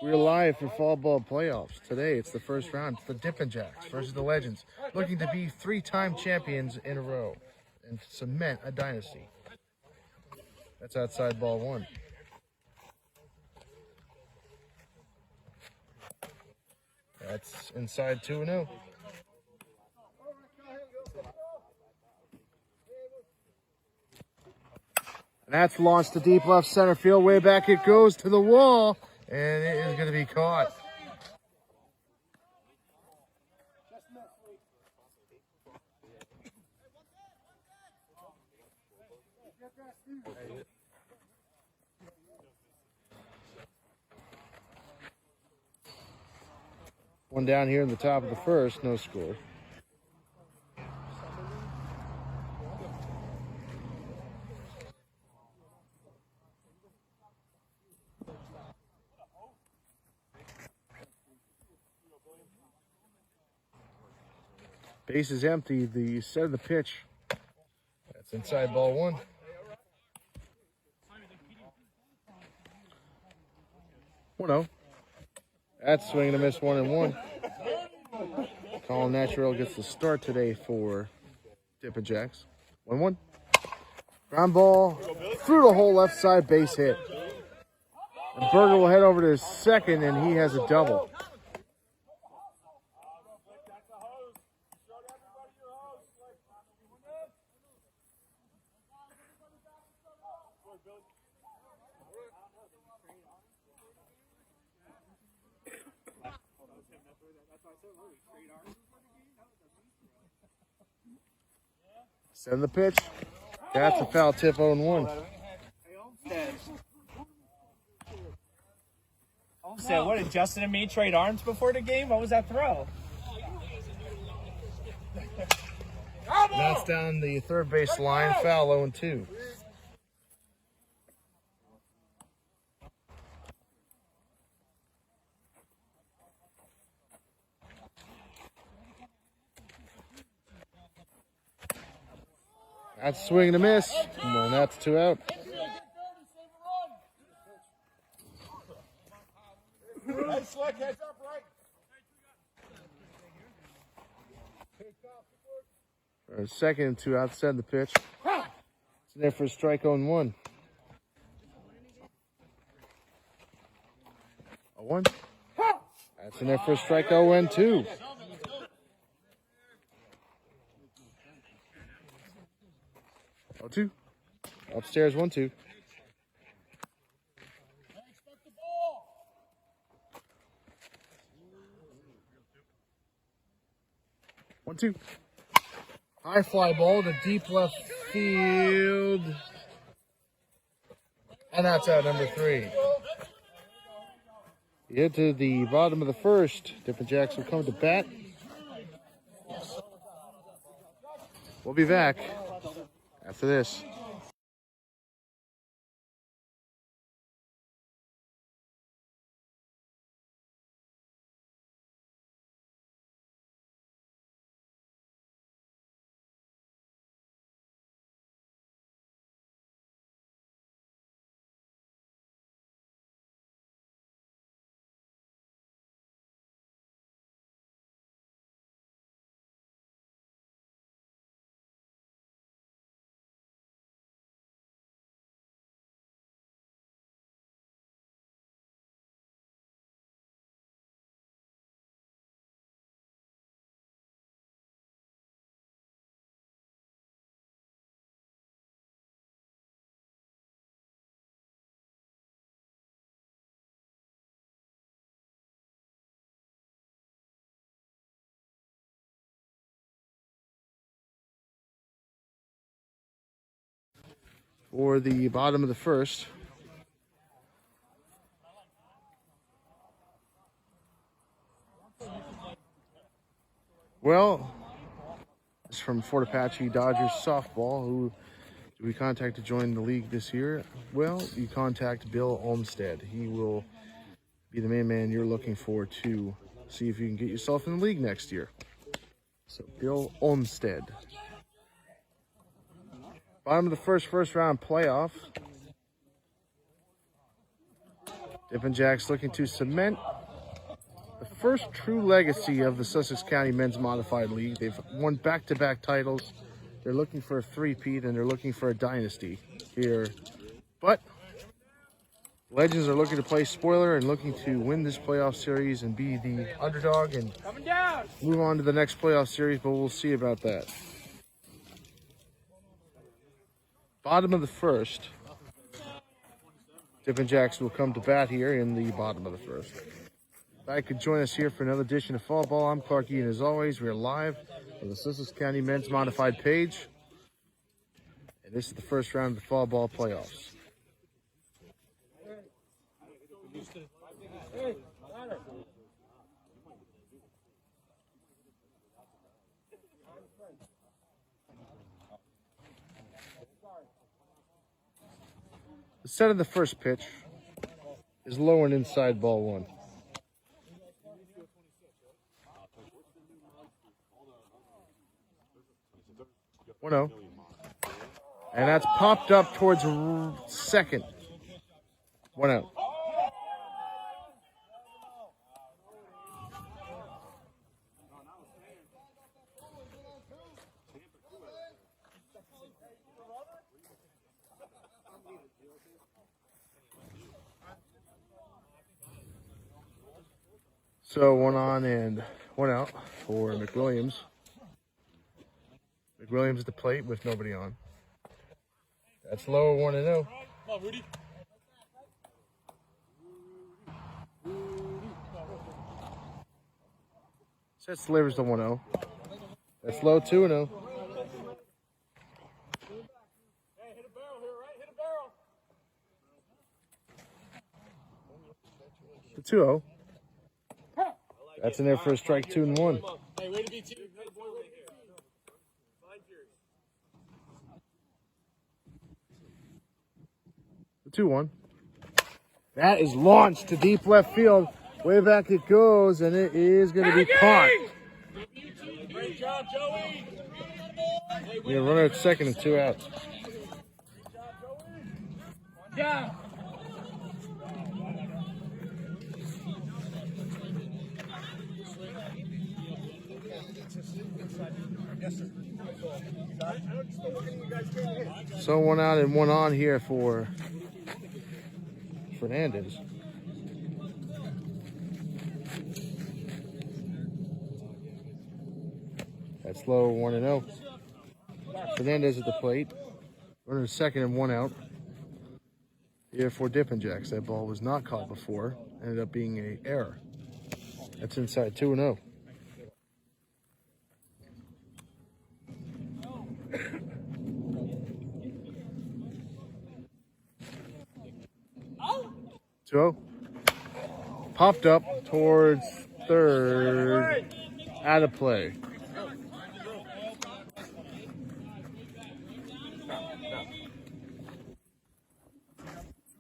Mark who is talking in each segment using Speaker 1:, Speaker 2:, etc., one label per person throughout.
Speaker 1: We're live for fall ball playoffs. Today, it's the first round. It's the Dippin' Jacks versus the Legends, looking to be 3-time champions in a row and cement a dynasty. That's outside ball one. That's inside 2-0. And that's launched to deep left center field. Way back it goes to the wall, and it is going to be caught. One down here in the top of the first, no score. Base is empty. The set of the pitch. That's inside ball one. Oh. That's swinging a miss 1-1. Colin Naturel gets the start today for Dippin' Jacks. 1-1. Ground ball through the whole left side, base hit. And Berger will head over to his second, and he has a double. Send the pitch. That's a foul tip, 0-1.
Speaker 2: Olmstead, what did Justin and me trade arms before the game? What was that throw?
Speaker 1: That's down the third base line, foul 0-2. That's a swing and a miss, and that's 2 out. Second and 2 out, send the pitch. It's there for a strike 0-1. 0-1. That's in there for a strike 0-2. Two. Upstairs 1-2. One, two. High fly ball to deep left field. And that's out, number 3. You get to the bottom of the first. Dippin' Jacks will come to bat. We'll be back after this. For the bottom of the first. Well, it's from Fort Apache Dodgers softball. Who do we contact to join the league this year? Well, you contact Bill Olmstead. He will be the main man you're looking for to see if you can get yourself in the league next year. So Bill Olmstead. Bottom of the first round playoff. Dippin' Jacks looking to cement the first true legacy of the Sussex County Men's Modified League. They've won back-to-back titles. They're looking for a three-peat, and they're looking for a dynasty here. But Legends are looking to play spoiler and looking to win this playoff series and be the underdog and move on to the next playoff series, but we'll see about that. Bottom of the first. Dippin' Jacks will come to bat here in the bottom of the first. If you could join us here for another edition of Fall Ball. I'm Clark E, and as always, we're live on the Sussex County Men's Modified page. And this is the first round of the Fall Ball playoffs. The set of the first pitch is low and inside ball one. One oh. And that's popped up towards second. 1 out. So 1 on and 1 out for McWilliams. McWilliams at the plate with nobody on. That's low, 1-0.
Speaker 2: Come on, Rudy.
Speaker 1: Sets delivers the 1-0. That's low, 2-0.
Speaker 2: Hey, hit a barrel here, right? Hit a barrel.
Speaker 1: The 2-0. That's in there for a strike, 2-1.
Speaker 2: Hey, way to be team.
Speaker 1: The 2-1. That is launched to deep left field. Way back it goes, and it is going to be caught.
Speaker 2: Great job, Joey.
Speaker 1: We have a runner at second and 2 outs.
Speaker 2: Yeah.
Speaker 1: So 1 out and 1 on here for Fernandez. That's low, 1-0. Fernandez at the plate. Runner at second and 1 out. Here for Dippin' Jacks. That ball was not caught before. Ended up being an error. That's inside 2-0. Popped up towards third. Out of play.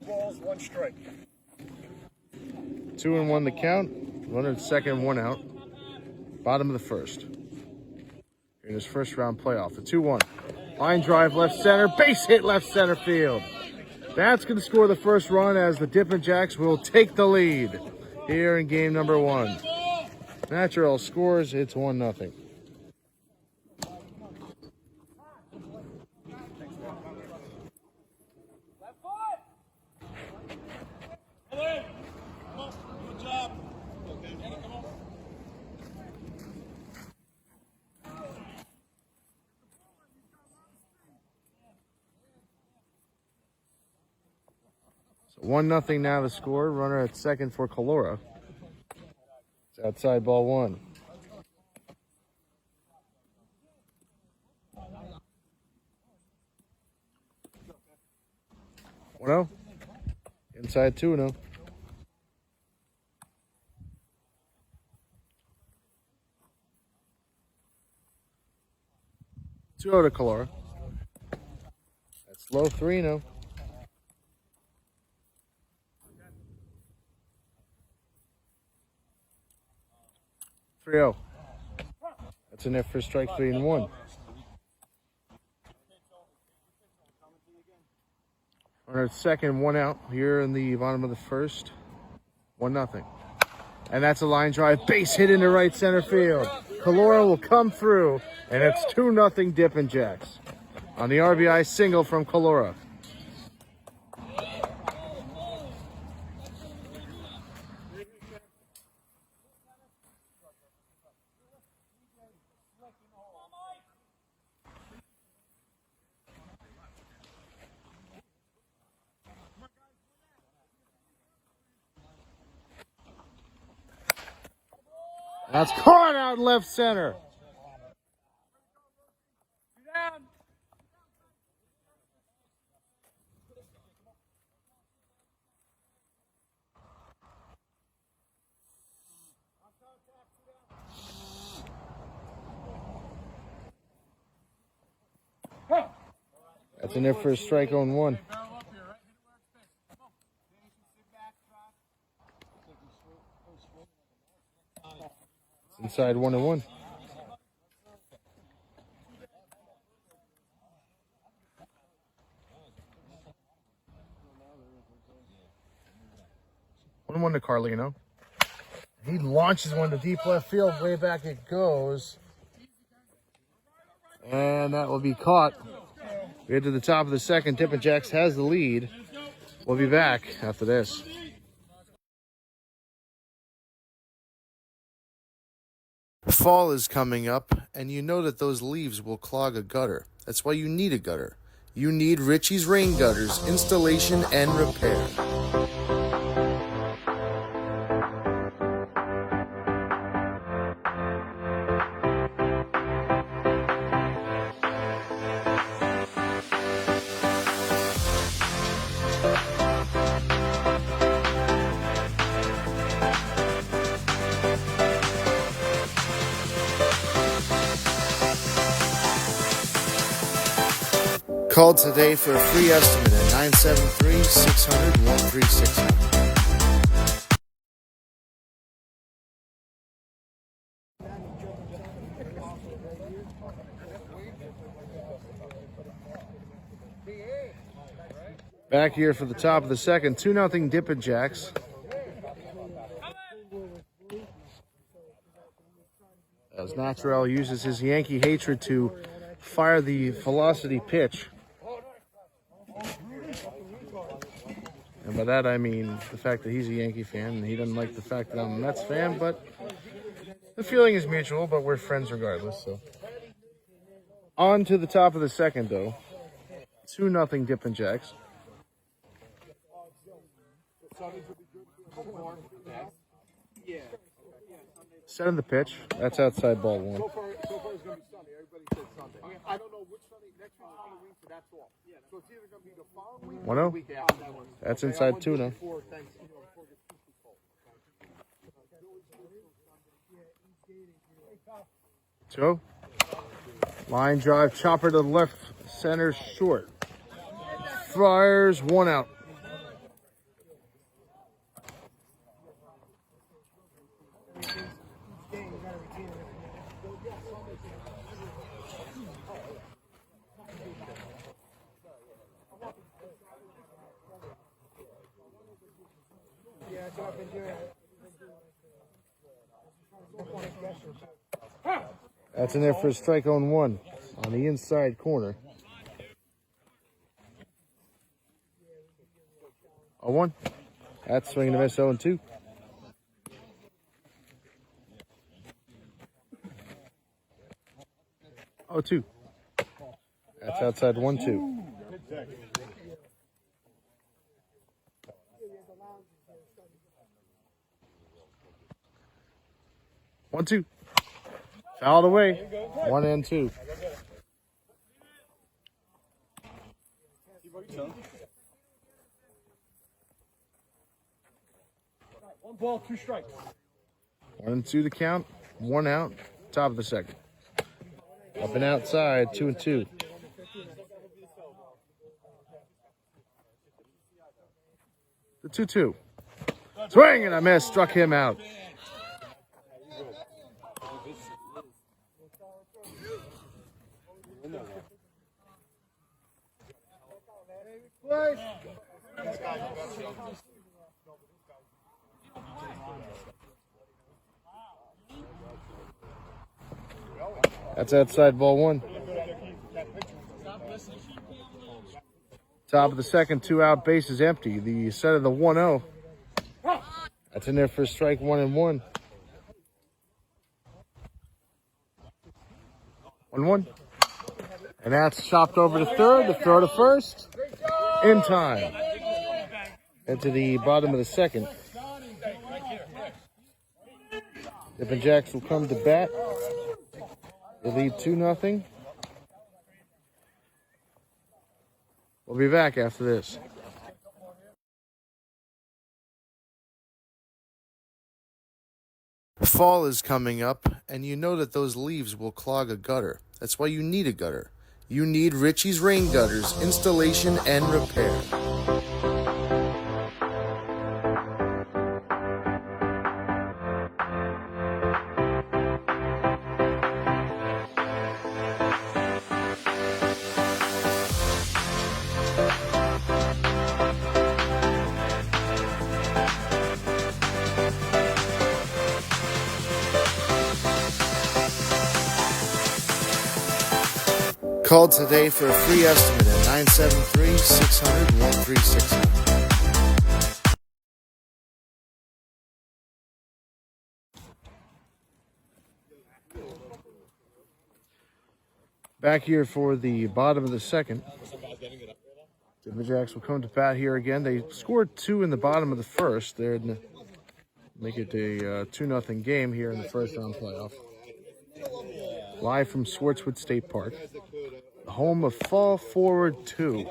Speaker 3: Balls, 1 strike.
Speaker 1: 2-1 the count. Runner at second, 1 out. Bottom of the first. In his first round playoff. The 2-1. Line drive left center. Base hit left center field. That's going to score the first run as the Dippin' Jacks will take the lead here in game number 1. Natural scores. It's 1-0. So 1-0 now the score. Runner at second for Calora. It's outside ball 1. One-0. Inside 2-0. To Calora. That's low 3-0. That's in there for strike 3-1. Runner at second, 1 out here in the bottom of the first. 1-0. And that's a line drive, base hit into right center field. Calora will come through, and it's 2-0 Dippin' Jacks on the RBI single from Calora. That's caught out left center. That's in there for a strike on 1. It's inside 1-1. One to Carlino. He launches one to deep left field. Way back it goes. And that will be caught. We get to the top of the second. Dippin' Jacks has the lead. We'll be back after this. Fall is coming up, and you know that those leaves will clog a gutter. That's why you need a gutter. You need Richie's Rain Gutters installation and repair. Call today for a free estimate at 973-600-1360. Back here for the top of the second, 2-0 Dippin' Jacks. As Naturel uses his Yankee hatred to fire the velocity pitch. And by that I mean the fact that he's a Yankee fan and he doesn't like the fact that I'm a Mets fan, but the feeling is mutual, but we're friends regardless. So on to the top of the second though. 2-0 Dippin' Jacks. Set in the pitch. That's outside ball 1.
Speaker 3: I don't know which Sunday, next week, so that's all. So it's either going to be the following week
Speaker 1: 1-0.
Speaker 3: or the week after that one.
Speaker 1: That's inside 2 now. 2. Line drive, chopper to the left center, short. Fires, 1 out. That's in there for a strike on 1 on the inside corner. 0-1. That's swinging a miss 0-2. Oh, 2. That's outside 1-2. 1-2. Fouled away. 1-2.
Speaker 3: One ball, 2 strikes.
Speaker 1: 1-2 the count. 1 out. Top of the second. Up and outside. 2-2. The 2-2. Swing and a miss. Struck him out. That's outside ball one. Top of the second, 2 out, bases empty. The set of the 1-0. That's in there for strike 1-1. 1-1. And that's chopped over to third. The throw to first. In time. Into the bottom of the second. Dippin' Jacks will come to bat. They lead 2-0. We'll be back after this. Fall is coming up, and you know that those leaves will clog a gutter. That's why you need a gutter. You need Ritchie's Rain Gutters installation and repair. Call today for a free estimate at 973-600-1369. Back here for the bottom of the second. Dippin' Jacks will come to bat here again. They scored 2 in the bottom of the first. They're to make it a 2-0 game here in the first round playoff. Live from Swartzwood State Park, home of Fall Forward 2.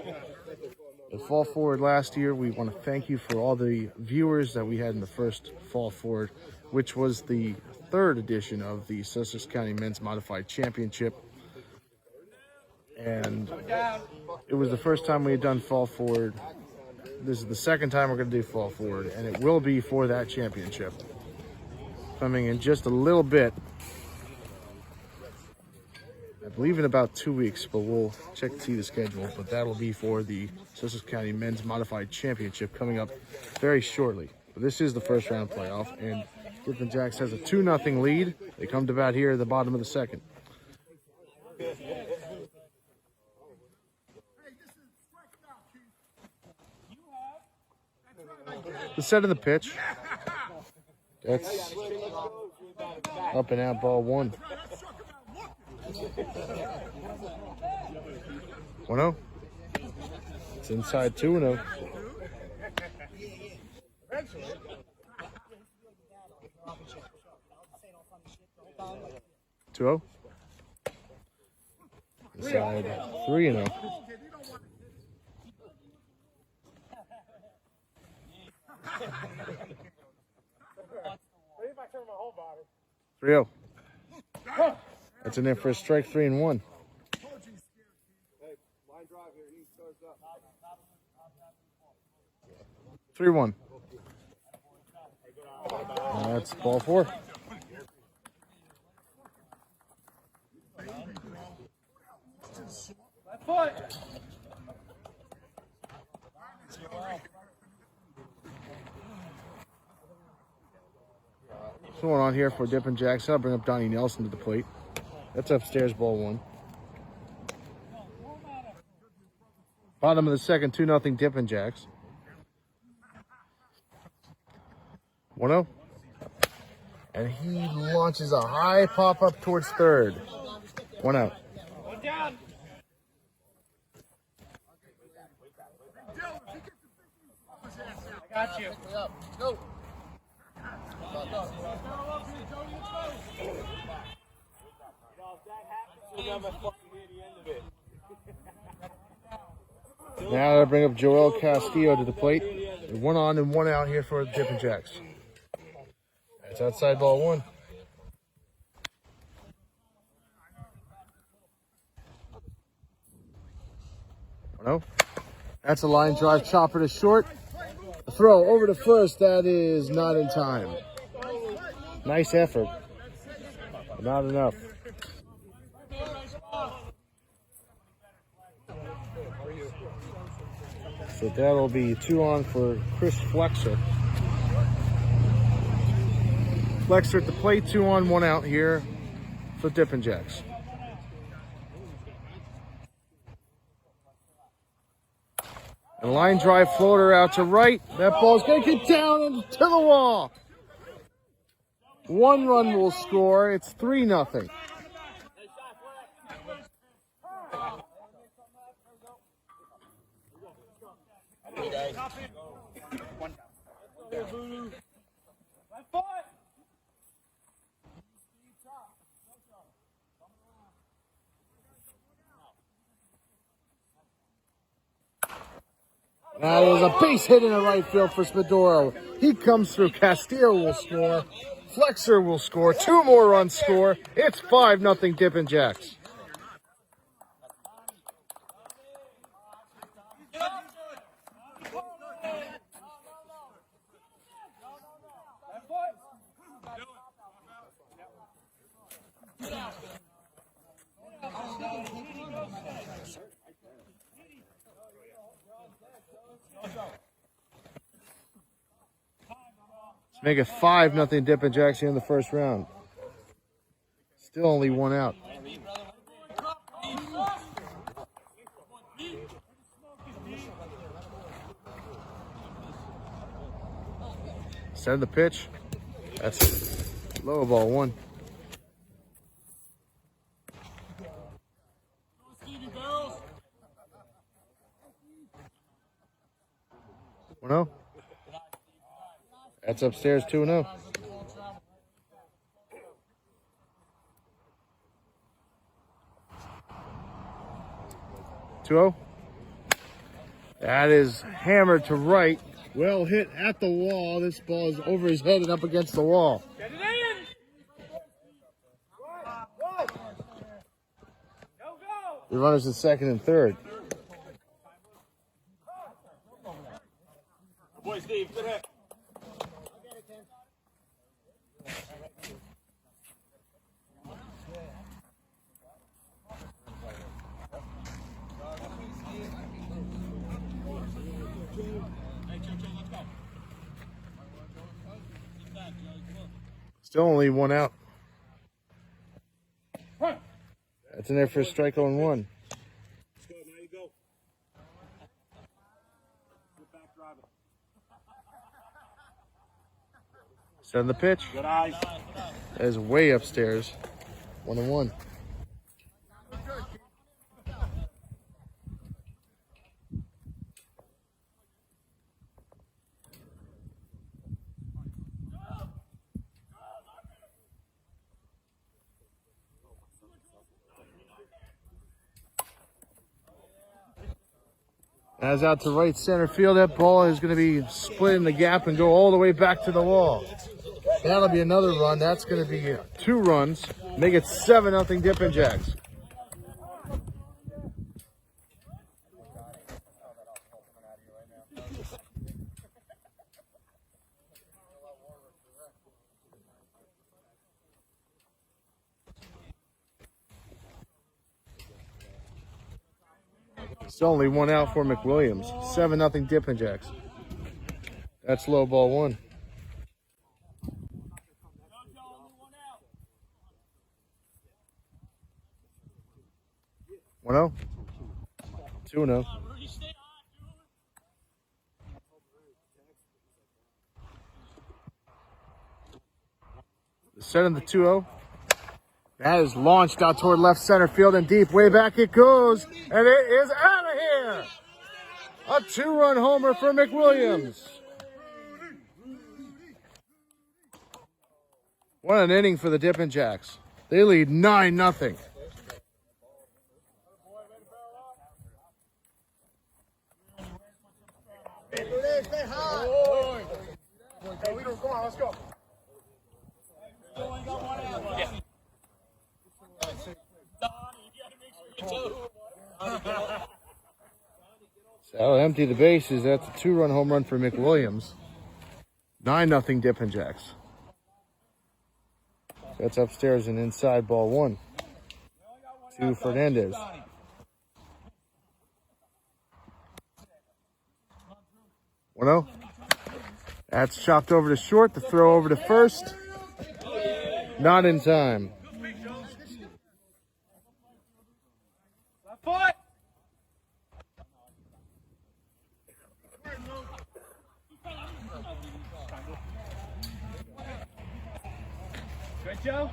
Speaker 1: The Fall Forward last year, we want to thank you for all the viewers that we had in the first Fall Forward, which was the 3rd edition of the Sussex County Men's Modified Championship. And it was the first time we had done Fall Forward. This is the 2nd time we're going to do Fall Forward, and it will be for that championship. Coming in just a little bit. I believe in about 2 weeks, but we'll check to see the schedule. But that'll be for the Sussex County Men's Modified Championship coming up very shortly. But this is the first round playoff, and Dippin' Jacks has a 2-0 lead. They come to bat here at the bottom of the second. The set of the pitch. That's up and out, ball 1. 1-0. It's inside 2-0. Two-0. Inside 3-0. 3-0. That's in there for a strike 3-1. 3-1. That's ball 4. What's going on here for Dippin' Jacks? I'll bring up Donnie Nelson to the plate. That's upstairs, ball 1. Bottom of the second, 2-0 Dippin' Jacks. 1-0. And he launches a high pop up towards third. 1 out.
Speaker 2: I got you.
Speaker 3: Go.
Speaker 1: Now I bring up Joel Castillo to the plate. 1 on and 1 out here for the Dippin' Jacks. It's outside ball 1. No. That's a line drive chopper to short. A throw over to first. That is not in time. Nice effort. But not enough. So that'll be 2 on for Chris Flexer. Flexer at the plate, 2 on, 1 out here for Dippin' Jacks. And line drive floater out to right. That ball's going to get down and to the wall. 1 run will score. It's 3-0. That is a base hit in the right field for Spadoro. He comes through. Castillo will score. Flexer will score. 2 more runs score. It's 5-0 Dippin' Jacks. Let's make it 5-0 Dippin' Jacks here in the first round. Still only 1 out. Send the pitch. That's low ball 1. No. That's upstairs 2-0. That is hammered to right. Well hit at the wall. This ball is over his head and up against the wall.
Speaker 2: Get it in!
Speaker 1: The runners at second and third.
Speaker 3: Boy, Steve, good hit.
Speaker 1: Still only 1 out. That's in there for a strike on 1.
Speaker 3: Let's go, now you go. Get back, drive it.
Speaker 1: Send the pitch.
Speaker 3: Good eyes.
Speaker 1: That is way upstairs. 1-1. As out to right center field, that ball is going to be split in the gap and go all the way back to the wall. That'll be another run. That's going to be 2 runs. Make it 7-0 Dippin' Jacks. It's only 1 out for McWilliams. 7-0 Dippin' Jacks. That's low ball 1. One 0. 2-0. Sending the 2-0. That is launched out toward left center field and deep. Way back it goes. And it is out of here. A 2-run homer for McWilliams. What an inning for the Dippin' Jacks. They lead 9-0.
Speaker 3: Stay high. Hey, we don't go on. Let's go.
Speaker 1: So empty the bases. That's a 2-run home run for McWilliams. 9-0 Dippin' Jacks. That's upstairs and inside ball 1 to Fernandez. One 0. That's chopped over to short. The throw over to first. Not in time.
Speaker 2: Right, Joe?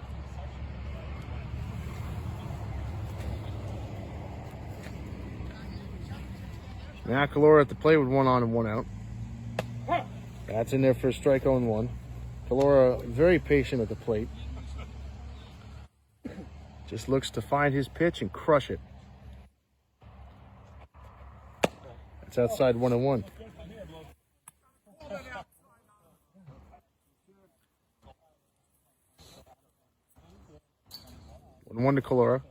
Speaker 1: Now Calora at the plate with 1 on and 1 out. That's in there for a strike 0-1. Calora very patient at the plate. Just looks to find his pitch and crush it. It's outside 1-1. One to Calora.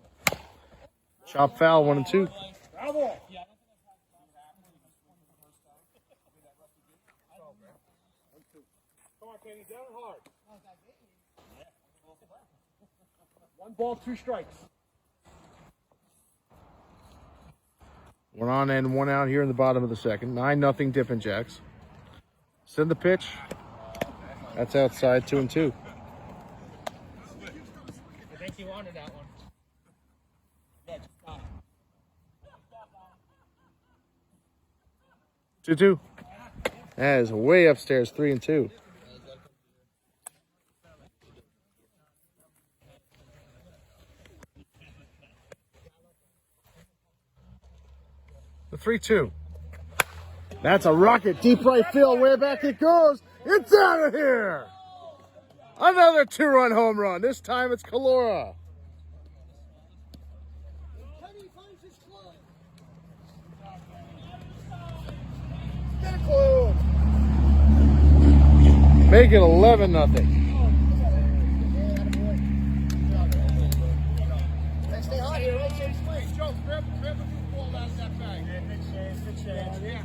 Speaker 1: Chop foul, 1-2.
Speaker 3: Come on, Kenny, down hard. 1 ball, 2 strikes.
Speaker 1: 1 on and 1 out here in the bottom of the second. 9-0 Dippin' Jacks. Send the pitch. That's outside 2-2.
Speaker 2: I think he wanted that one. Yeah, just stop.
Speaker 1: 2-2. That is way upstairs, 3-2. The 3-2. That's a rocket. Deep right field. Way back it goes. It's out of here. Another 2-run home run. This time it's Calora.
Speaker 3: Get it close.
Speaker 1: Make it 11-0.
Speaker 3: Stay hot here. Let's say squeeze. Joe, grab the new ball out of that bag. Good change. Yeah.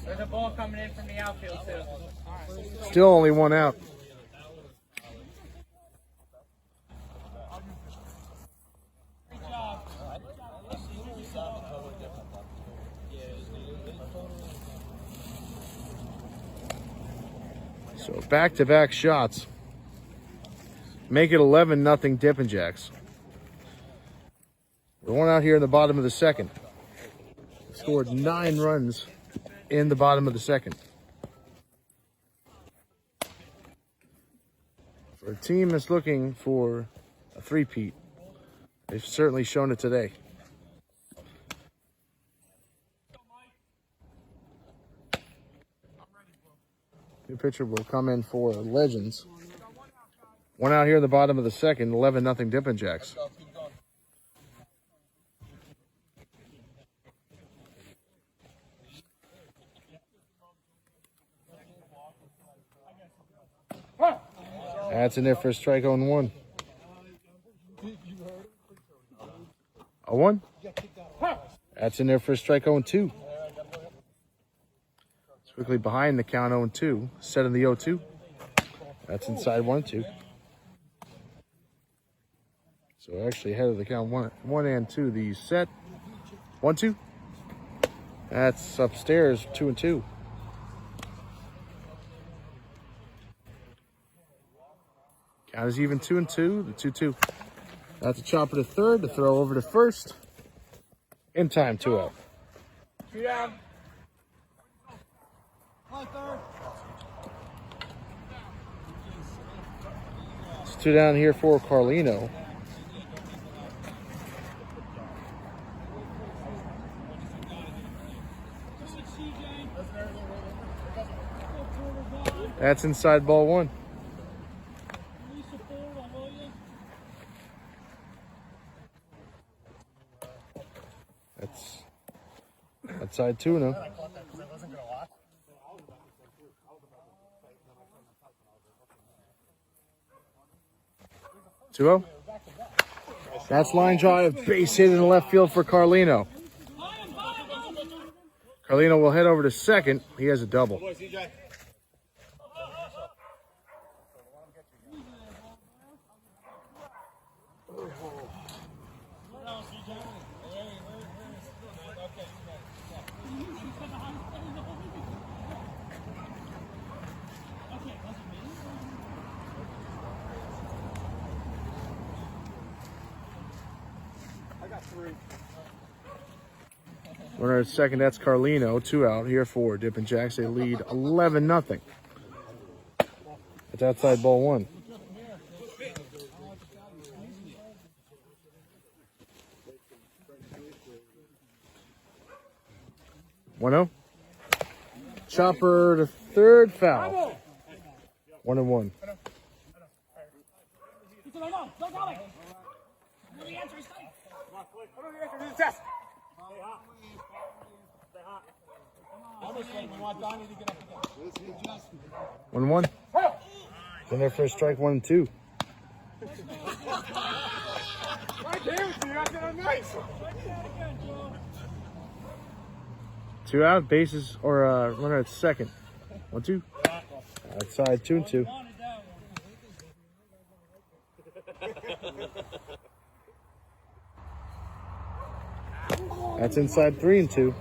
Speaker 2: There's a ball coming in from the outfield, too.
Speaker 1: Still only 1 out. So back-to-back shots. Make it 11-0 Dippin' Jacks. We're 1 out here in the bottom of the second. Scored 9 runs in the bottom of the second. For a team that's looking for a three-peat, they've certainly shown it today. New pitcher will come in for Legends. 1 out here in the bottom of the second, 11-0 Dippin' Jacks. That's in there for a strike 0-1. 0-1. That's in there for a strike 0-2. It's quickly behind the count 0-2. Set in the 0-2. That's inside 1-2. So actually ahead of the count 1 and 2. The set 1-2. That's upstairs 2-2. Count is even 2-2. The 2-2. That's a chopper to third. To throw over to first. In time, 2 out.
Speaker 2: 2 down.
Speaker 1: It's 2 down here for Carlino. That's inside ball 1. That's outside 2 now. 2-0. That's line drive, base hit in the left field for Carlino. Carlino will head over to second. He has a double. Runner at second, that's Carlino. 2 out here for Dippin' Jacks. They lead 11-0. It's outside ball 1. One zero. Chopper to third, foul. 1-1. One one. In there for a strike 1-2. Two out, bases or runner at second. 1-2. Outside 2-2. That's inside 3-2.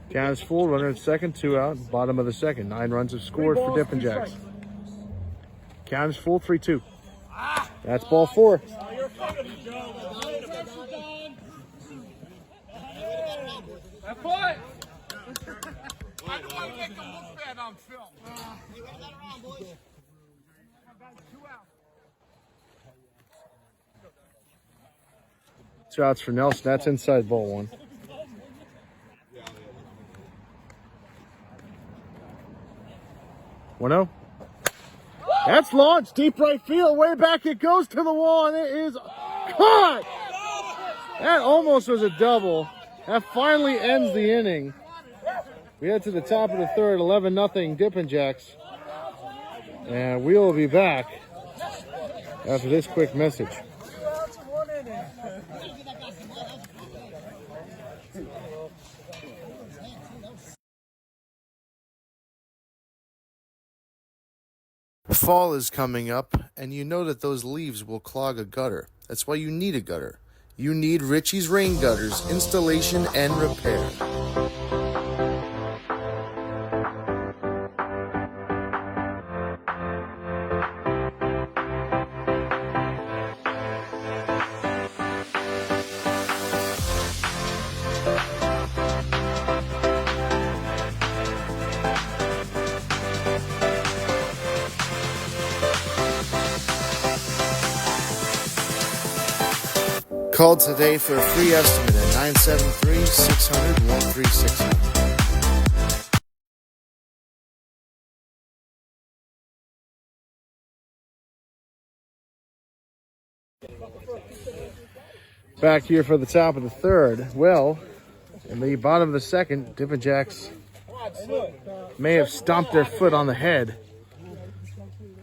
Speaker 1: Count is full, runner at second, 2 out, bottom of the second. 9 runs have scored for Dippin' Jacks. Count is full, 3-2. That's ball 4.
Speaker 3: I don't want to make them look bad on film.
Speaker 1: Two outs for Nelson. That's inside ball 1. One zero. That's launched deep right field. Way back it goes to the wall, and it is caught. That almost was a double. That finally ends the inning. We head to the top of the third, 11-0 Dippin' Jacks. And we will be back after this quick message. Fall is coming up, and you know that those leaves will clog a gutter. That's why you need a gutter. You need Richie's Rain Gutters installation and repair. Call today for a free estimate at 973-600-1360. Back here for the top of the third. Well, in the bottom of the second, Dippin' Jacks may have stomped their foot on the head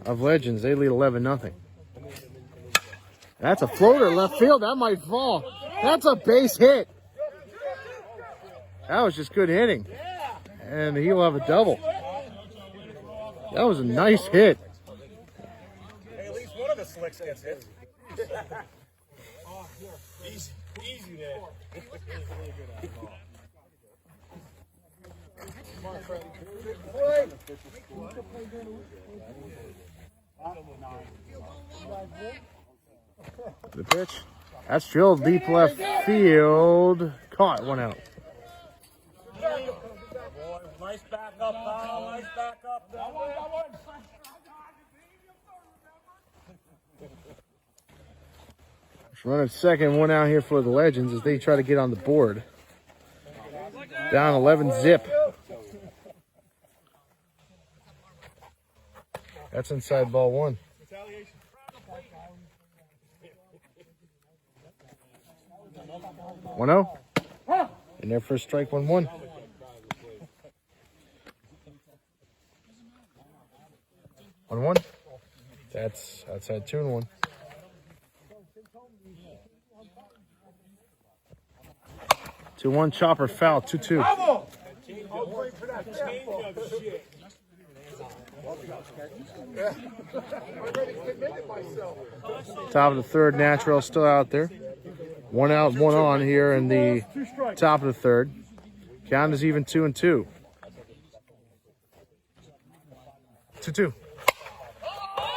Speaker 1: of Legends. They lead 11-0. That's a floater left field. That might fall. That's a base hit. That was just good hitting. And he'll have a double. That was a nice hit.
Speaker 2: Hey, at least one of the slicks gets hit. Easy there.
Speaker 1: The pitch. That's drilled deep left field. Caught, 1 out.
Speaker 2: Nice back up, pal. Nice back up.
Speaker 1: Running second, 1 out here for the Legends as they try to get on the board. Down 11-zip. That's inside ball 1. 1-0. In there for a strike 1-1. That's outside 2-1. Two one chopper foul 2-2. Top of the third, Natural still out there. 1 out, 1 on here in the top of the third. Count is even 2-2. 2-2.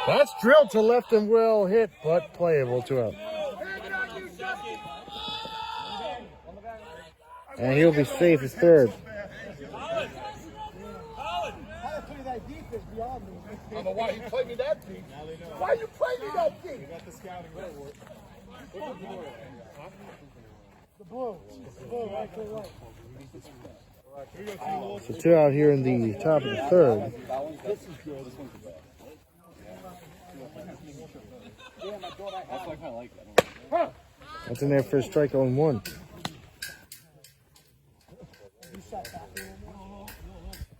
Speaker 1: That's drilled to left and well hit, but playable. 2 out. And he'll be safe at third.
Speaker 3: I don't know why he played me that deep. Why you play me that deep? The blue. Right.
Speaker 1: So 2 out here in the top of the third. That's in there for a strike on 1.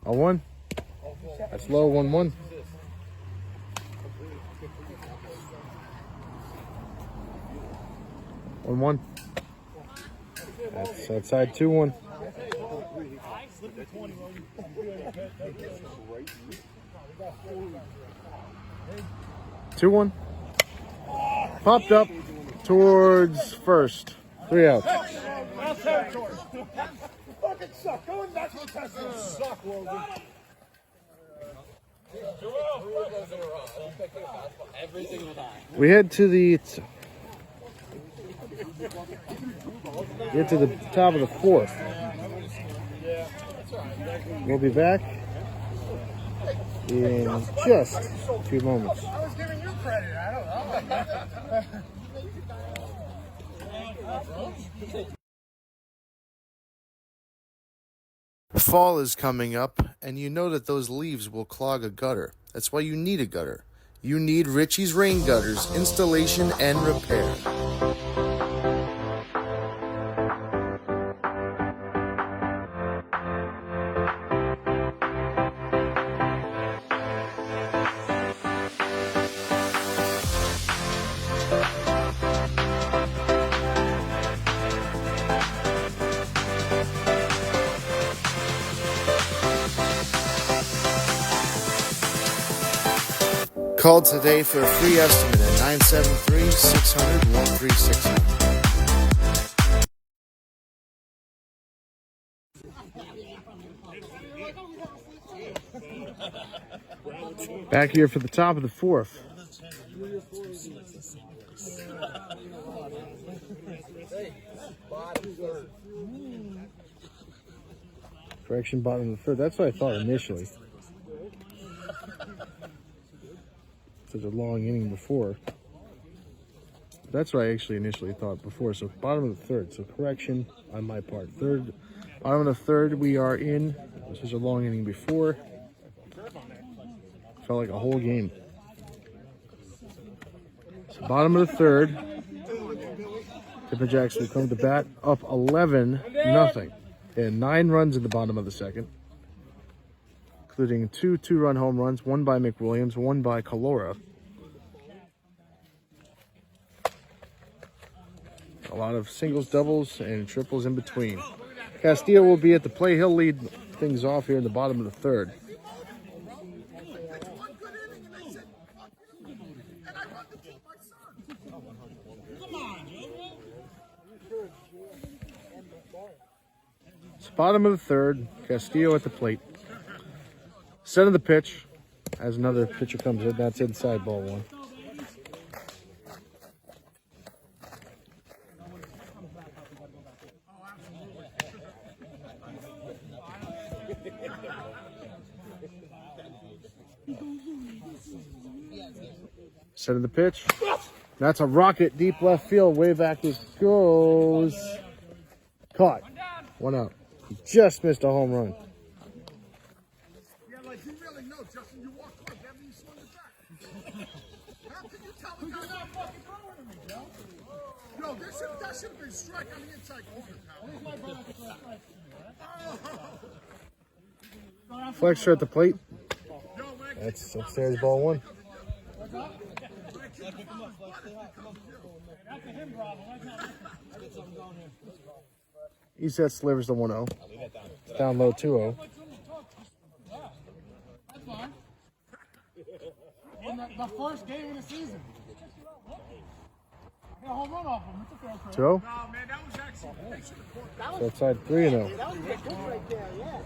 Speaker 1: A 1. That's low, 1-1. One. That's outside 2-1. Two one. Popped up towards first. 3 outs.
Speaker 3: Fucking suck. Going back to the test. Suck, Logan.
Speaker 1: We head to the get to the top of the 4th. We'll be back in just a few moments.
Speaker 3: I was giving you credit. I don't know.
Speaker 1: Fall is coming up, and you know that those leaves will clog a gutter. That's why you need a gutter. You need Richie's Rain Gutters installation and repair. Call today for a free estimate at 973-600-1360. Back here for the top of the 4th. Correction, bottom of the 3rd. That's what I thought initially. Such a long inning before. That's what I actually initially thought before. So bottom of the 3rd. So correction on my part. Bottom of the 3rd we are in. This was a long inning before. Felt like a whole game. So bottom of the 3rd. Tippin Jacks will come to bat up 11-0. And 9 runs in the bottom of the 2nd. Including 2 two-run home runs, 1 by McWilliams, 1 by Calora. A lot of singles, doubles, and triples in between. Castillo will be at the plate. He'll lead things off here in the bottom of the 3rd. It's bottom of the 3rd. Castillo at the plate. Set of the pitch, as another pitcher comes in, that's inside ball 1. Set of the pitch. That's a rocket deep left field. Way back it goes. Caught. 1 out. He just missed a home run.
Speaker 3: You really know, Justin, you walked hard. That means you swung it back. How can you tell the guy not fucking throwing to me, Joe? Yo, that should have been strike on the inside corner, pal.
Speaker 1: Flexer at the plate. That's upstairs ball 1. He set slivers to 1-0. Down low 2-0.
Speaker 3: The first game of the season. I got a home run off him. It's a fair trade.
Speaker 1: 2-0.
Speaker 3: No, man, that was excellent.
Speaker 1: So outside 3-0.
Speaker 3: That was good right there, yeah.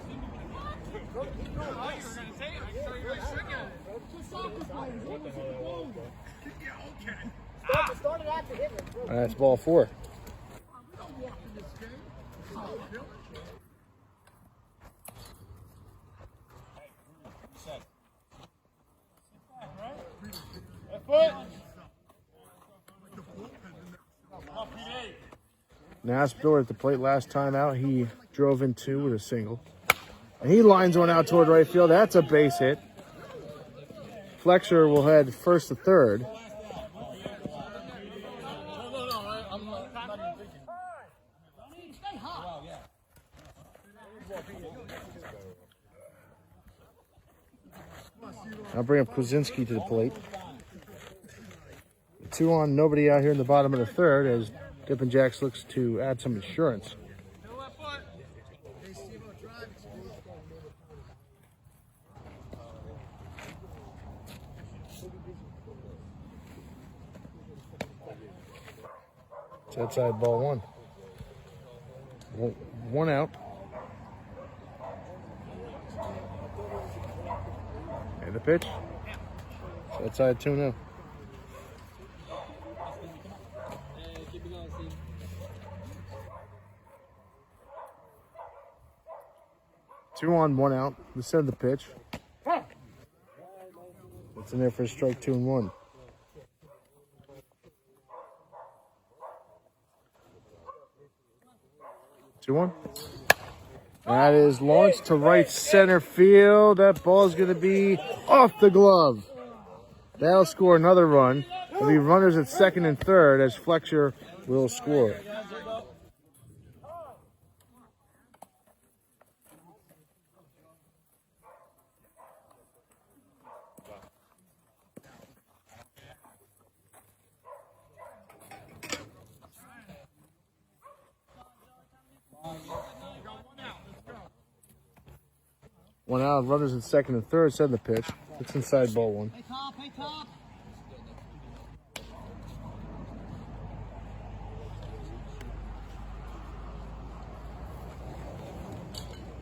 Speaker 1: That's ball 4. Naspdoor at the plate last time out. He drove in 2 with a single. And he lines one out toward right field. That's a base hit. Flexer will head first to third. I'll bring up Kwasinski to the plate. 2 on, nobody out here in the bottom of the third as Dippin' Jacks looks to add some insurance. It's outside ball 1. 1 out. And the pitch. It's outside 2-0. Two on, 1 out. We said the pitch. It's in there for a strike, 2-1. Two one. That is launched to right center field. That ball is going to be off the glove. That'll score another run. There'll be runners at second and third as Flexer will score. One out, runners at second and third, send the pitch. It's inside ball 1.
Speaker 4: Hey, Top, hey, Top.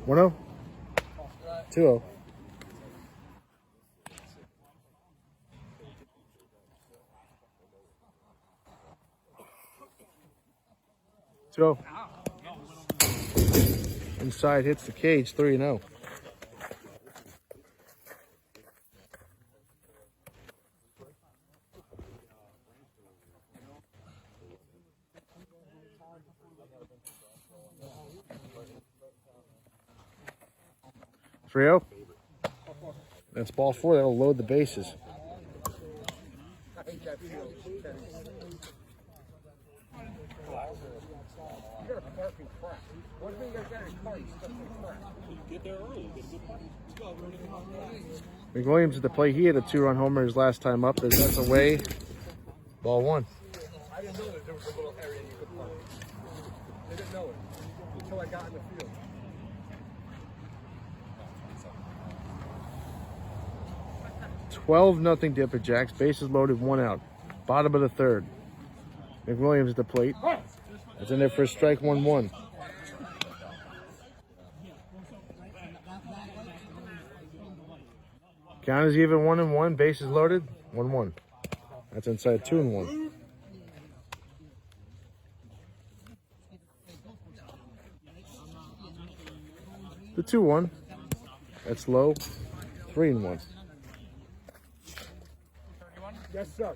Speaker 1: One 0. 2-0. So inside hits the cage, 3-0. Trio. That's ball 4. That'll load the bases. McWilliams at the plate. He had a 2-run homer his last time up. That's away. Ball 1.
Speaker 3: I didn't know that there was a little area you could play. They didn't know it until I got in the field.
Speaker 1: 12-0 Dippin' Jacks. Bases loaded, 1 out. Bottom of the third. McWilliams at the plate. That's in there for a strike, 1-1. Count is even, 1-1. Bases loaded, 1-1. That's inside 2-1. The 2-1. That's low, 3-1.
Speaker 3: Yes, sir.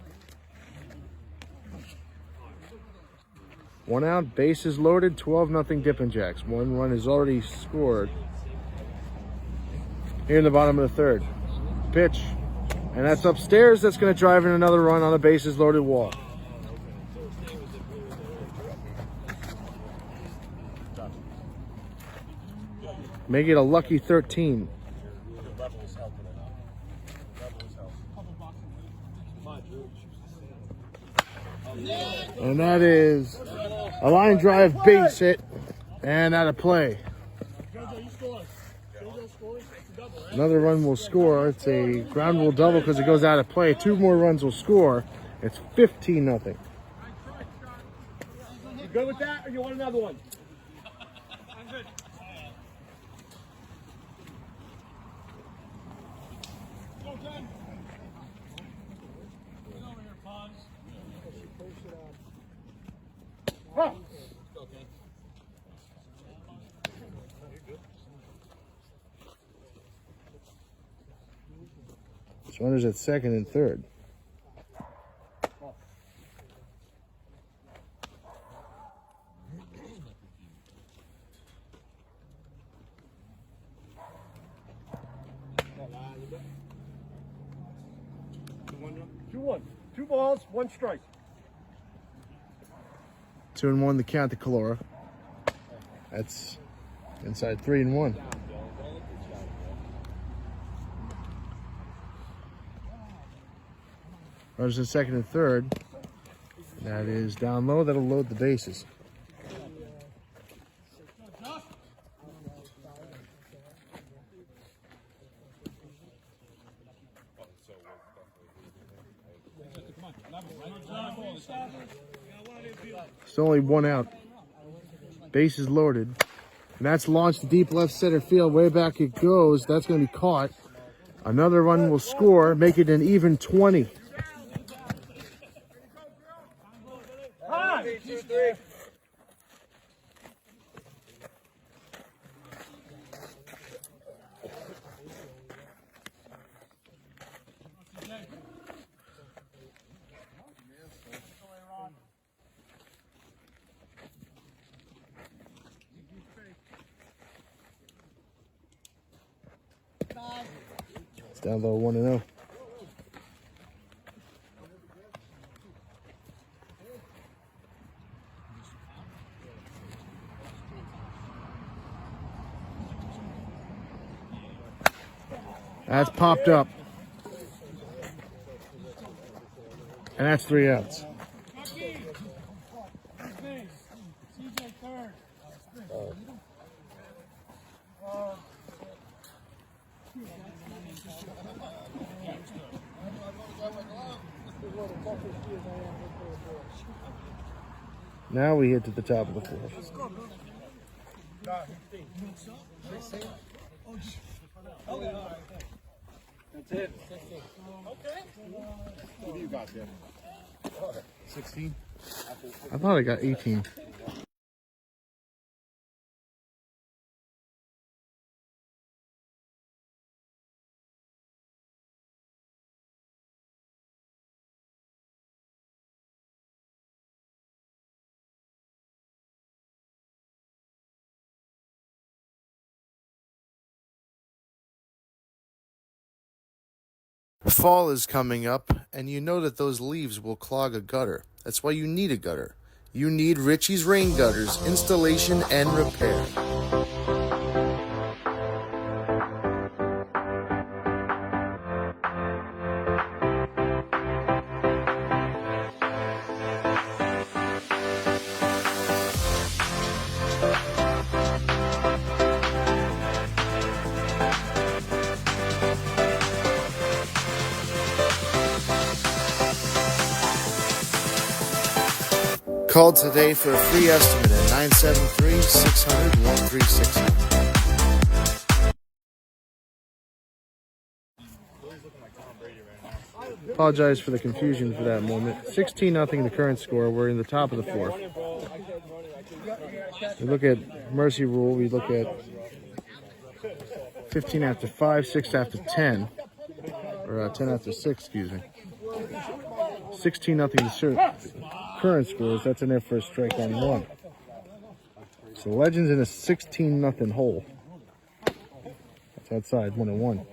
Speaker 1: 1 out, bases loaded, 12-0 Dippin' Jacks. 1 run is already scored. Here in the bottom of the third. Pitch. And that's upstairs. That's going to drive in another run on a bases loaded walk. Make it a lucky 13. And that is a line drive base hit and out of play. Another run will score. It's a ground rule double because it goes out of play. 2 more runs will score. It's 15-0.
Speaker 3: You good with that, or you want another one?
Speaker 2: I'm good.
Speaker 1: Runners at second and third.
Speaker 3: balls, 1 strike.
Speaker 1: 2-1 the count to Calora. That's inside 3-1. Runners in second and third. That is down low. That'll load the bases. Still only 1 out. Bases loaded. And that's launched to deep left center field. Way back it goes. That's going to be caught. Another run will score, make it an even 20. It's down low 1-0. That's popped up. And that's 3 outs. Now we hit to the top of the 4th.
Speaker 2: That's it.
Speaker 3: What do you got there?
Speaker 1: 16? I thought I got 18. Fall is coming up, and you know that those leaves will clog a gutter. That's why you need a gutter. You need Richie's Rain Gutters installation and repair. Call today for a free estimate at 973-600-1369. Apologize for the confusion for that moment. 16-0 the current score. We're in the top of the 4th. We look at Mercy Rule. We look at 15 after 5, 6 after 10. Or 10 after 6, excuse me. 16-0 current scores. That's in their first strike on 1. So Legends in a 16-0 hole. That's outside 1-1.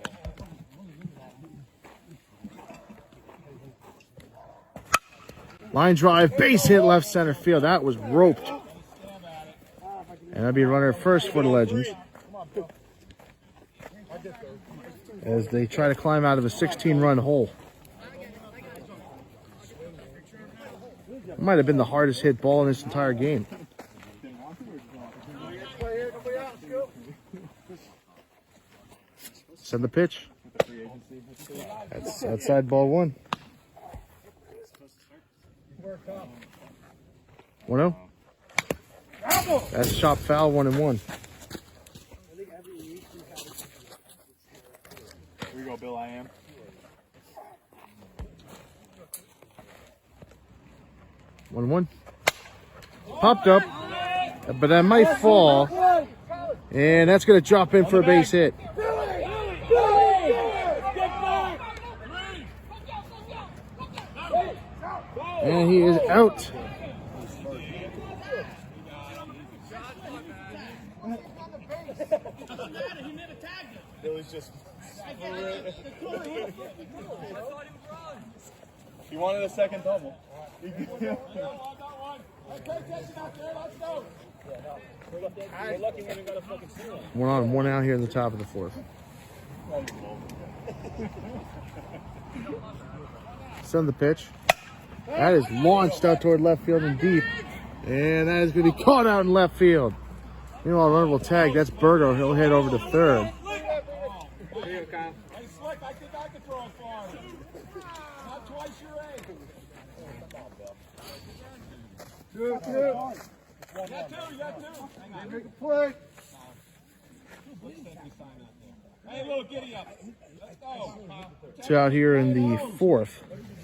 Speaker 1: Line drive, base hit left center field. That was roped. And that'd be runner first for the Legends, as they try to climb out of a 16-run hole. It might have been the hardest hit ball in this entire game. Send the pitch. That's outside ball 1. 1-0. That's shot foul 1-1.
Speaker 2: Here we go, Bill. I am.
Speaker 1: 1-1. Popped up, but that might fall. And that's going to drop in for a base hit. And he is out.
Speaker 2: Billy's just. He wanted a second double.
Speaker 3: Okay, catching out there. Let's go.
Speaker 2: We're lucky we even got a fucking seal.
Speaker 1: 1 on, 1 out here in the top of the 4th. Send the pitch. That is launched out toward left field and deep. And that is going to be caught out in left field. Meanwhile, runner will tag. That's Berto. He'll head over to third.
Speaker 3: Hey, Slick, I think I can throw it far. Not twice your age. You got two. Make a play. Hey, little giddy up. Let's go.
Speaker 1: 2 out here in the 4th.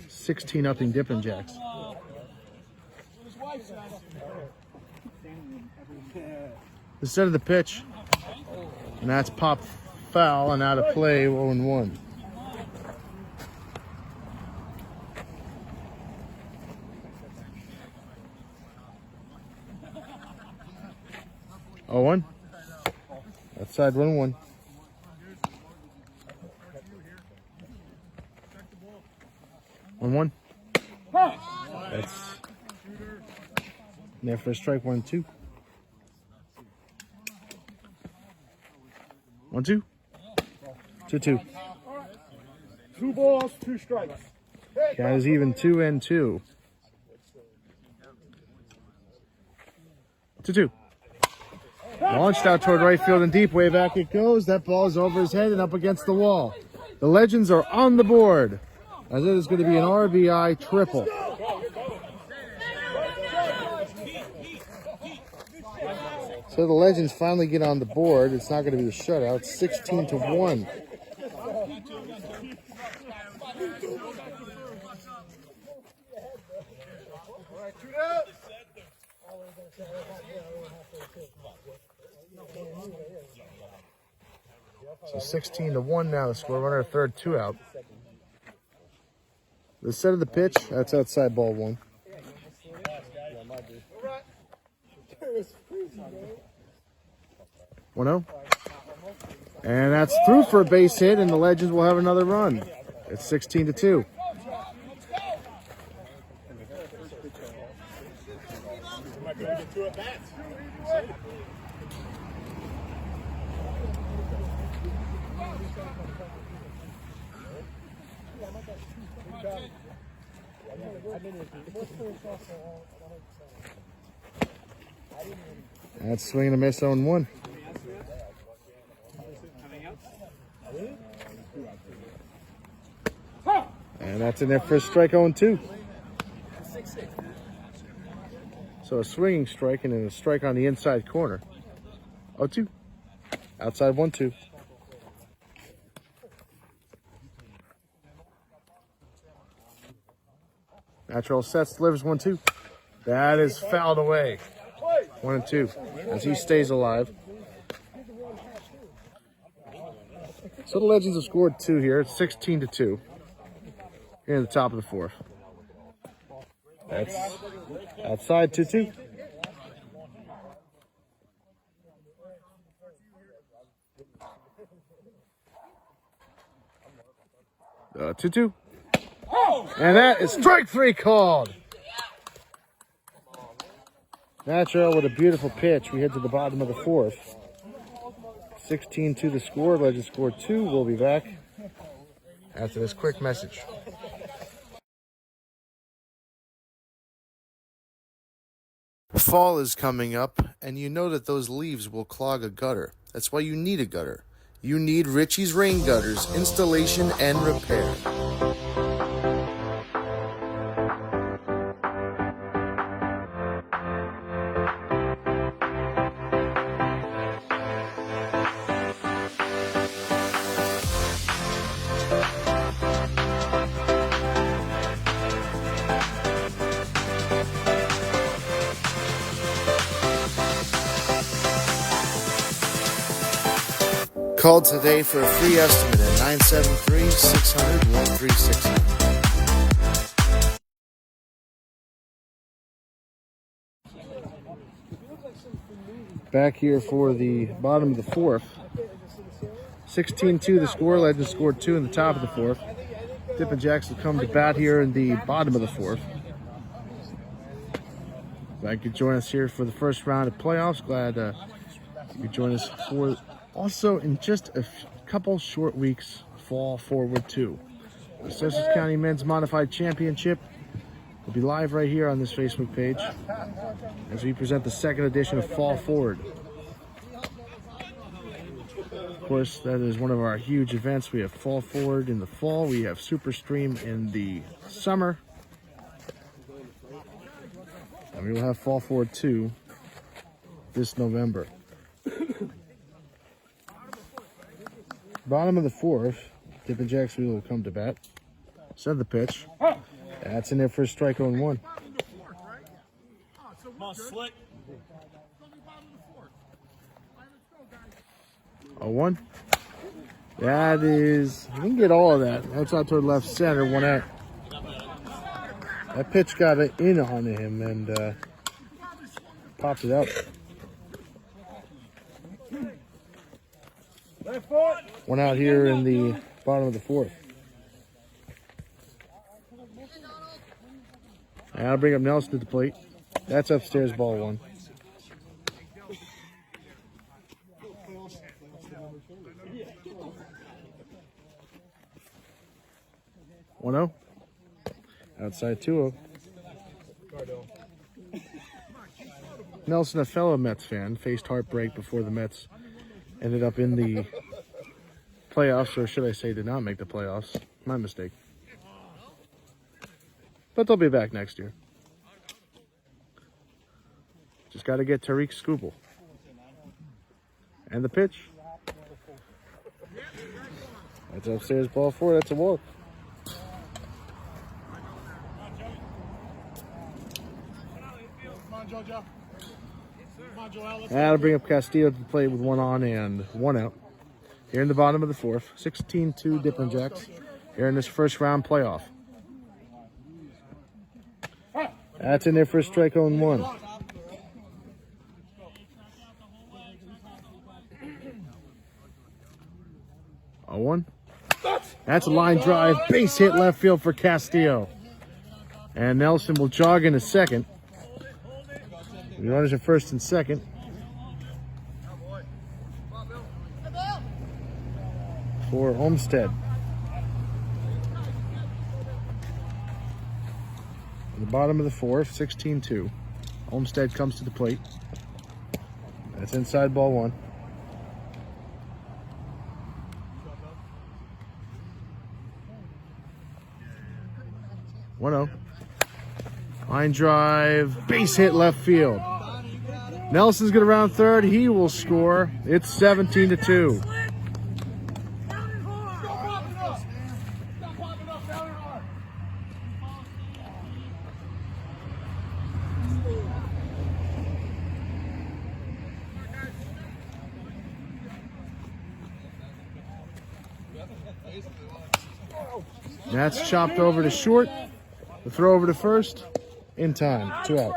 Speaker 1: 16-0 Dippin' Jacks.
Speaker 3: His wife says.
Speaker 1: The set of the pitch. And that's popped foul and out of play, 0-1. Oh, 1. Outside 1-1. One. That's there for a strike. 1-2. 1-2. 2-2.
Speaker 3: 2 balls, 2 strikes.
Speaker 1: Count is even 2-2. 2-2. Launched out toward right field and deep. Way back it goes. That ball is over his head and up against the wall. The Legends are on the board, as it is going to be an RBI triple. So the Legends finally get on the board. It's not going to be a shutout. 16-1. So 16-1 now. The score, runner third, 2 out. The set of the pitch, that's outside ball 1. One 0. And that's through for a base hit, and the Legends will have another run. It's 16-2. That's swing and a miss, 0-1. And that's in there for a strike, 0-2. So a swinging strike and then a strike on the inside corner. 0-2. Outside 1-2. Natural sets, delivers 1-2. That is fouled away. 1-2 as he stays alive. So the Legends have scored 2 here. It's 16-2. Here in the top of the 4th. That's outside 2-2. 2-2. And that is strike 3 called. Natural with a beautiful pitch. We head to the bottom of the 4th. 16-2 the score. Legends scored 2. We'll be back after this quick message. Fall is coming up, and you know that those leaves will clog a gutter. That's why you need a gutter. You need Richie's Rain Gutters installation and repair. Call today for a free estimate at 973-600-1360. Back here for the bottom of the 4th. 16-2 the score. Legends scored 2 in the top of the 4th. Dippin' Jacks will come to bat here in the bottom of the fourth. Glad you could join us here for the first round of playoffs. Glad you could join us for also in just a couple short weeks, fall forward too. The Sussex County Men's Modified Championship will be live right here on this Facebook page as we present the second edition of Fall Forward. Of course, that is one of our huge events. We have Fall Forward in the fall. We have Super Stream in the summer. And we will have Fall Forward 2 this November. Bottom of the fourth, Dippin' Jacks will come to bat. Send the pitch. That's in there for a strike on one.
Speaker 2: Come on, Slick.
Speaker 1: 0-1. That is, we can get all of that. That's out toward left center, 1 out. That pitch got in on him and popped it out. One out here in the bottom of the fourth. And I'll bring up Nelson to the plate. That's upstairs, ball one. One 0. Outside 2-0. Nelson, a fellow Mets fan, faced heartbreak before the Mets ended up in the playoffs, or should I say did not make the playoffs. My mistake. But they'll be back next year. Just got to get Tariq Skubal. And the pitch. That's upstairs, ball 4. That's a walk. That'll bring up Castillo to the plate with 1 on and 1 out. Here in the bottom of the fourth, 16-2 Dippin' Jacks. Here in this first round playoff. That's in there for a strike on 1. A 1. That's a line drive, base hit left field for Castillo. And Nelson will jog into second. The runners are first and second. For Olmsted. At the bottom of the fourth, 16-2. Olmsted comes to the plate. That's inside, ball 1. One 0. Line drive, base hit left field. Nelson's going to round third. He will score. It's 17-2. That's chopped over to short. The throw over to first. In time. 2 out.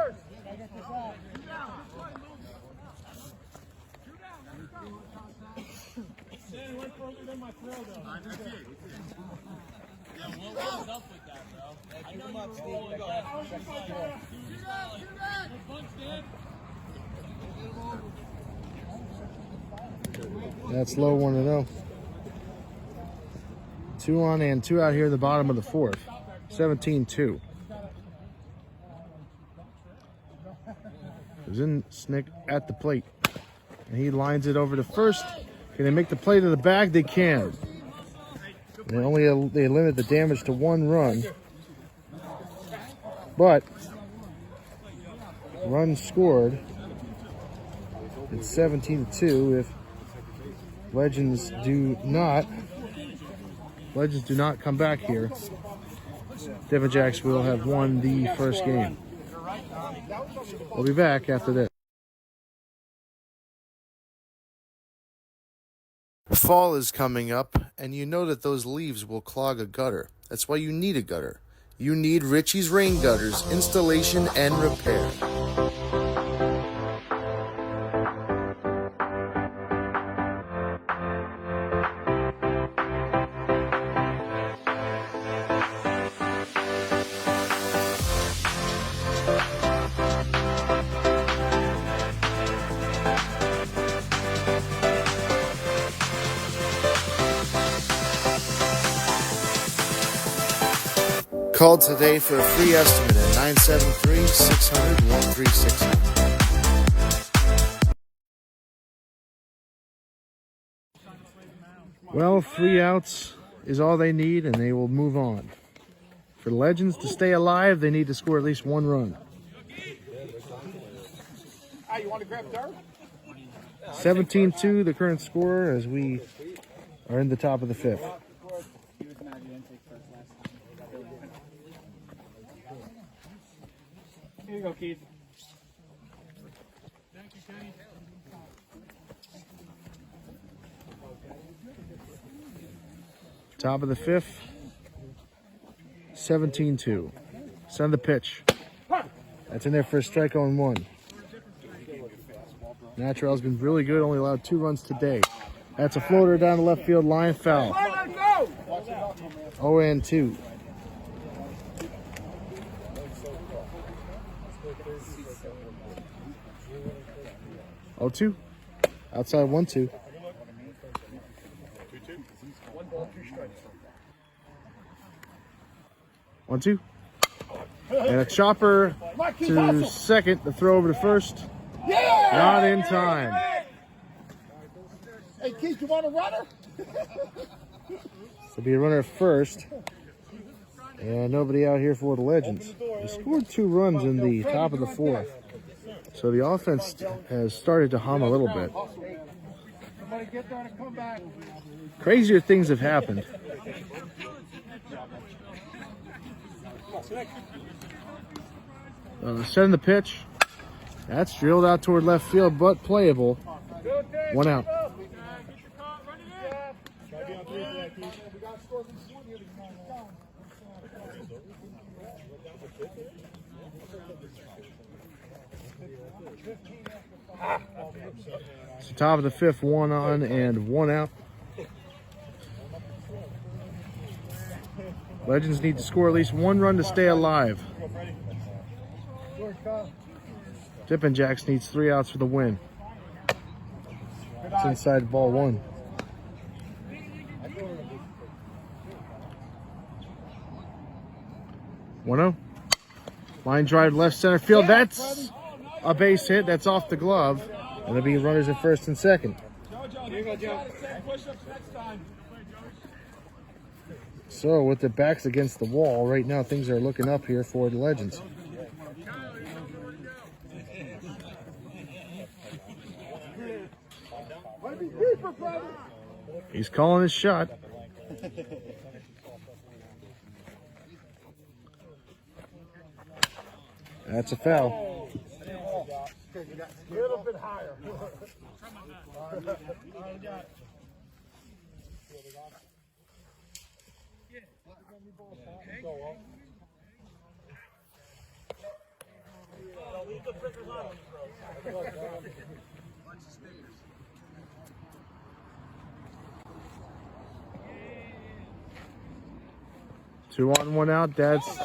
Speaker 1: That's low, 1-0. 2 on and 2 out here in the bottom of the fourth. 17-2. Znick at the plate. And he lines it over to first. Can they make the play to the bag? They can. They limit the damage to 1 run. But run scored. It's 17-2 if Legends do not come back here. Dippin' Jacks will have won the first game. We'll be back after this. Fall is coming up, and you know that those leaves will clog a gutter. That's why you need a gutter. You need Ritchie's Rain Gutters installation and repair. Call today for a free estimate at 973-600-1360. Well, 3 outs is all they need, and they will move on. For the Legends to stay alive, they need to score at least 1 run.
Speaker 3: Hey, you want to grab dirt?
Speaker 1: 17-2, the current score, as we are in the top of the 5th.
Speaker 2: Here you go, Keith.
Speaker 1: Top of the 5th, 17-2. Send the pitch. That's in there for a strike on 1. Natural's been really good, only allowed 2 runs today. That's a floater down the left field line, foul. 0-2. Oh, 2. Outside 1-2. 1-2. And a chopper to second, the throw over to first. Not in time.
Speaker 3: Hey, Keith, you want a runner?
Speaker 1: So be a runner at first. And nobody out here for the Legends. They scored 2 runs in the top of the 4th. So the offense has started to hum a little bit. Crazier things have happened. Send the pitch. That's drilled out toward left field, but playable. 1 out. So top of the 5th, 1 on and 1 out. Legends need to score at least 1 run to stay alive. Dippin' Jacks needs 3 outs for the win. It's inside ball 1. One-oh. Line drive left center field. That's a base hit. That's off the glove. And there'll be runners at first and second. So with their backs against the wall, right now things are looking up here for the Legends. He's calling his shot. That's a foul.
Speaker 3: A little bit higher.
Speaker 1: Two on, 1 out. That's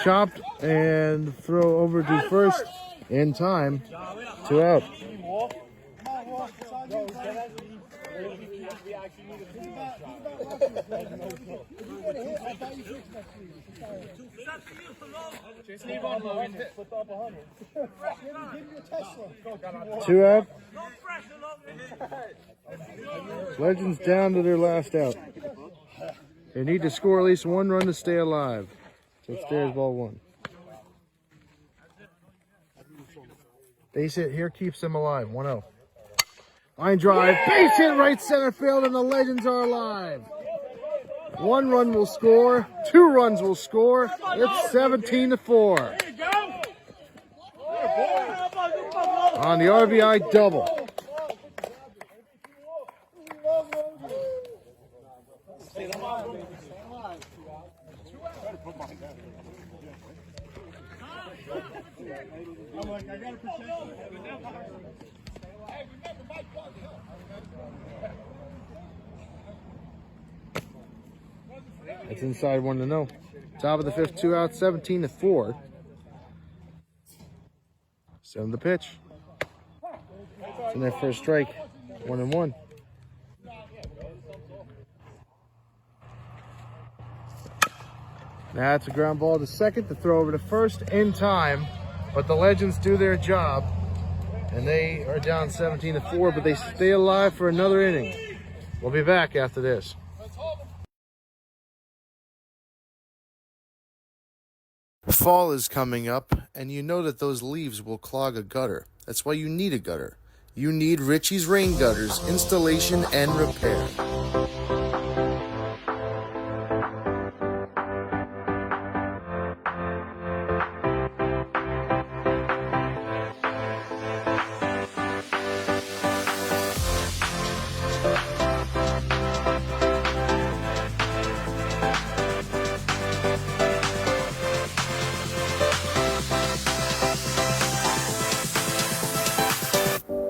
Speaker 1: chopped and throw over to first in time. 2 out. Two out. Legends down to their last out. They need to score at least 1 run to stay alive. So upstairs, ball 1. Base hit here keeps them alive. 1-0. Line drive, base hit right center field, and the Legends are alive. 1 run will score, 2 runs will score. It's 17-4. On the RBI double. It's inside 1-0. Top of the 5th, 2 outs, 17-4. Send the pitch. It's in there for a strike. 1-1. That's a ground ball to second to throw over to first in time. But the Legends do their job. And they are down 17-4, but they stay alive for another inning. We'll be back after this. Fall is coming up, and you know that those leaves will clog a gutter. That's why you need a gutter. You need Ritchie's Rain Gutters installation and repair.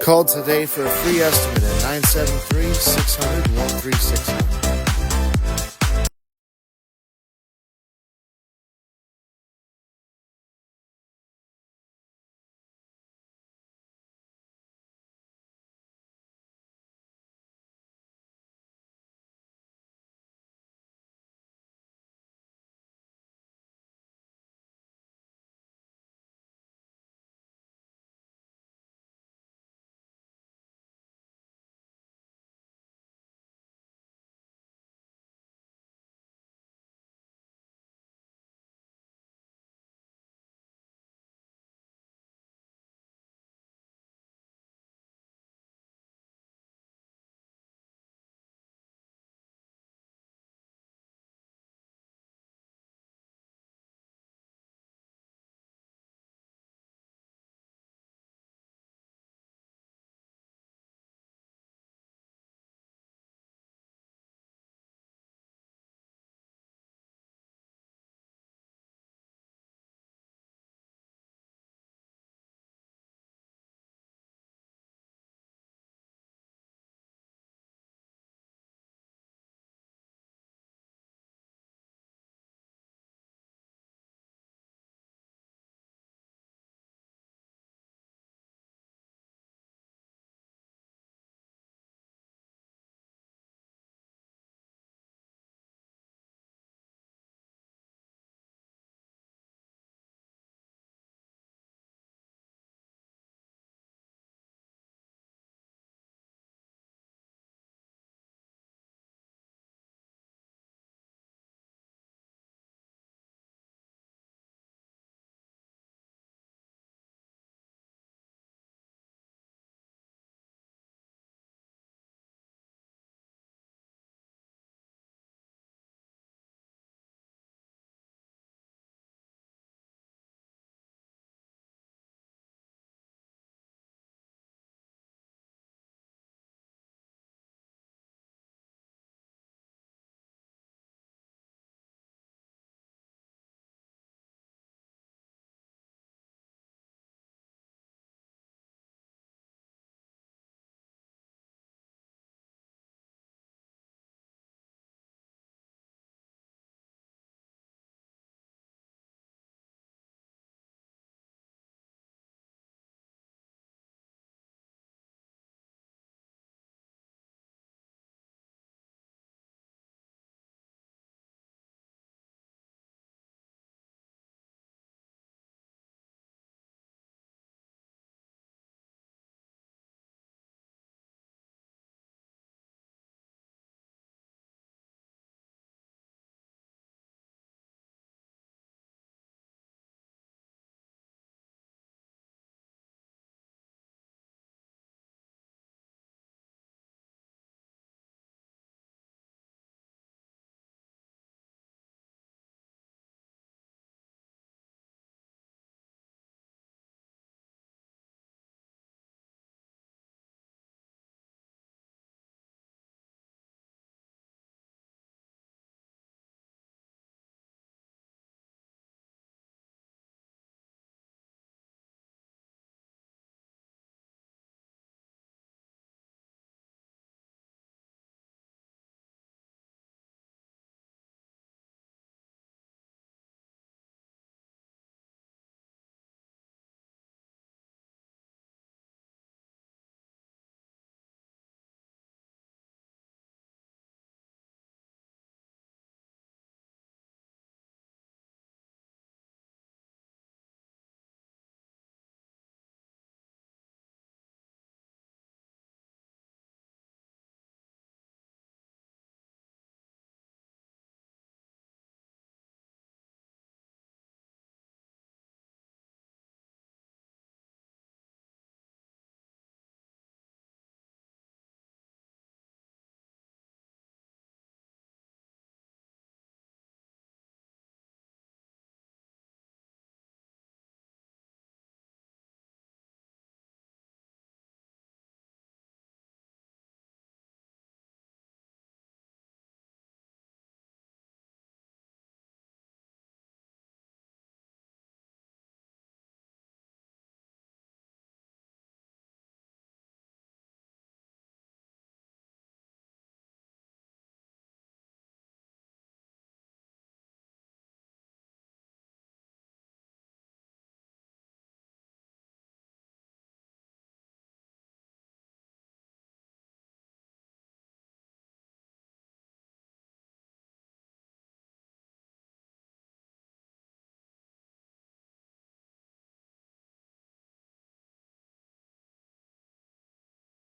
Speaker 1: Call today for a free estimate at 973-600-1360.